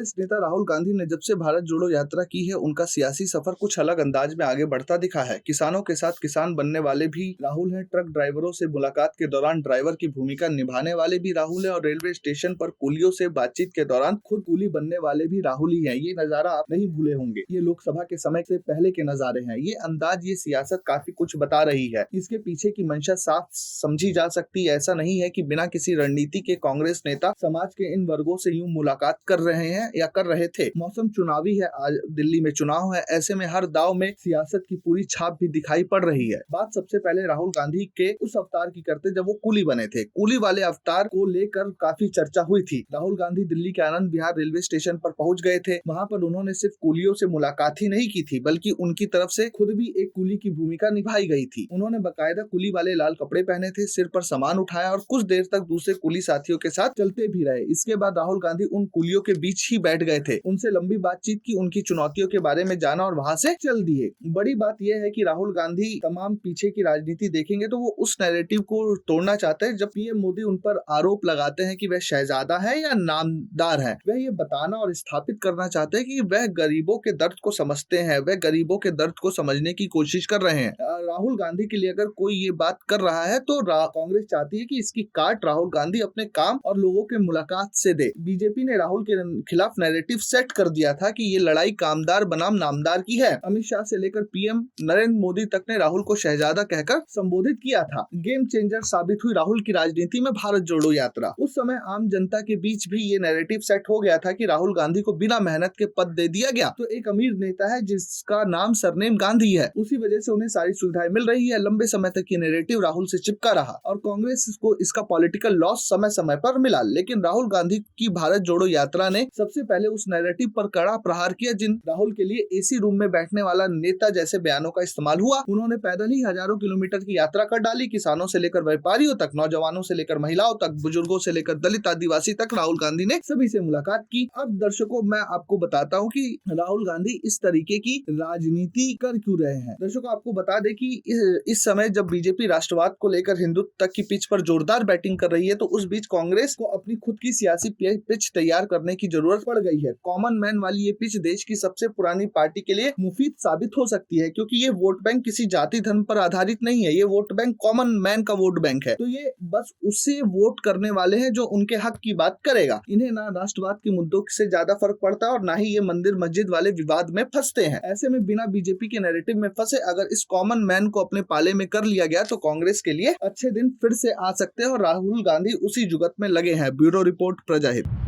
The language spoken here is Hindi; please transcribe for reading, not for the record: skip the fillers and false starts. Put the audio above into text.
कांग्रेस नेता राहुल गांधी ने जब से भारत जोड़ो यात्रा की है, उनका सियासी सफर कुछ अलग अंदाज में आगे बढ़ता दिखा है। किसानों के साथ किसान बनने वाले भी राहुल हैं, ट्रक ड्राइवरों से मुलाकात के दौरान ड्राइवर की भूमिका निभाने वाले भी राहुल हैं और रेलवे स्टेशन पर कुलियों से बातचीत के दौरान खुद कुली बनने वाले भी राहुल ही हैं। ये नजारा आप नहीं भूले होंगे। ये लोकसभा के समय से पहले के नजारे हैं। ये अंदाज, ये सियासत काफी कुछ बता रही है। इसके पीछे की मंशा साफ समझी जा सकती है। ऐसा नहीं है कि बिना किसी रणनीति के कांग्रेस नेता समाज के इन वर्गों से यूं मुलाकात कर रहे हैं या कर रहे थे। मौसम चुनावी है, आज दिल्ली में चुनाव है, ऐसे में हर दाव में सियासत की पूरी छाप भी दिखाई पड़ रही है। बात सबसे पहले राहुल गांधी के उस अवतार की करते जब वो कुली बने थे। कुली वाले अवतार को लेकर काफी चर्चा हुई थी। राहुल गांधी दिल्ली के आनंद विहार रेलवे स्टेशन पर पहुंच गए थे। वहां पर उन्होंने सिर्फ कुलियों से मुलाकात ही नहीं की थी, बल्कि उनकी तरफ से खुद भी एक कुली की भूमिका निभाई गई थी। उन्होंने बाकायदा कुली वाले लाल कपड़े पहने थे, सिर पर सामान उठाया और कुछ देर तक दूसरे कुली साथियों के साथ चलते भी रहे। इसके बाद राहुल गांधी उन कुलियों के बीच ही बैठ गए थे, उनसे लंबी बातचीत की, उनकी चुनौतियों के बारे में जाना और वहां से चल दिए। बड़ी बात यह है कि राहुल गांधी तमाम पीछे की राजनीति देखेंगे तो वो उस नैरेटिव को तोड़ना चाहते हैं जब पीएम मोदी उन पर आरोप लगाते हैं कि वह शहजादा है या नामदार है। वह ये बताना और स्थापित करना चाहते हैं कि वह गरीबों के दर्द को समझते हैं, वह गरीबों के दर्द को समझने की कोशिश कर रहे हैं। राहुल गांधी के लिए अगर कोई ये बात कर रहा है तो कांग्रेस चाहती है कि इसकी काट राहुल गांधी अपने काम और लोगों के मुलाकात से दे। बीजेपी ने राहुल के खिलाफ नैरेटिव सेट कर दिया था कि ये लड़ाई कामदार बनाम नामदार की है। अमित शाह से लेकर पीएम नरेंद्र मोदी तक ने राहुल को शहजादा कहकर संबोधित किया था। गेम चेंजर साबित हुई राहुल की राजनीति में भारत जोड़ो यात्रा। उस समय आम जनता के बीच भी ये नैरेटिव सेट हो गया था कि राहुल गांधी को बिना मेहनत के पद दे दिया गया तो एक अमीर नेता है जिसका नाम सरनेम गांधी है, उसी वजह से उन्हें सारी सुविधाएं मिल रही है। लंबे समय तक ये नैरेटिव राहुल से चिपका रहा और कांग्रेस को इसका पॉलिटिकल लॉस समय समय पर मिला। लेकिन राहुल गांधी की भारत जोड़ो यात्रा ने सबसे पहले उस नैरेटिव पर कड़ा प्रहार किया जिन राहुल के लिए एसी रूम में बैठने वाला नेता जैसे बयानों का इस्तेमाल हुआ। उन्होंने पैदल ही हजारों किलोमीटर की यात्रा कर डाली। किसानों से लेकर व्यापारियों तक, नौजवानों से लेकर महिलाओं तक, बुजुर्गों से लेकर दलित आदिवासी तक राहुल गांधी ने सभी से मुलाकात की। अब दर्शकों, मैं आपको बताता हूँ कि राहुल गांधी इस तरीके की राजनीति कर क्यों रहे हैं। दर्शकों, आपको बता दें कि इस समय जब बीजेपी राष्ट्रवाद को लेकर हिंदुत्व तक की पिच पर जोरदार बैटिंग कर रही है तो उस बीच कांग्रेस को अपनी खुद की सियासी पिच तैयार करने की जरूरत पड़ गई है। कॉमन मैन वाली ये पिच देश की सबसे पुरानी पार्टी के लिए मुफीद साबित हो सकती है, क्योंकि ये वोट बैंक किसी जाति धर्म पर आधारित नहीं है। ये वोट बैंक कॉमन मैन का वोट बैंक है। तो ये बस उससे वोट करने वाले हैं जो उनके हक की बात करेगा। इन्हें ना राष्ट्रवाद के मुद्दों से ज्यादा फर्क पड़ता है और ना ही ये मंदिर मस्जिद वाले विवाद में फंसते हैं। ऐसे में बिना बीजेपी के नैरेटिव में फंसे अगर इस कॉमन मैन को अपने पाले में कर लिया गया तो कांग्रेस के लिए अच्छे दिन फिर से आ सकते हैं और राहुल गांधी उसी जुगत में लगे हैं। Bureau report, प्रजाहित।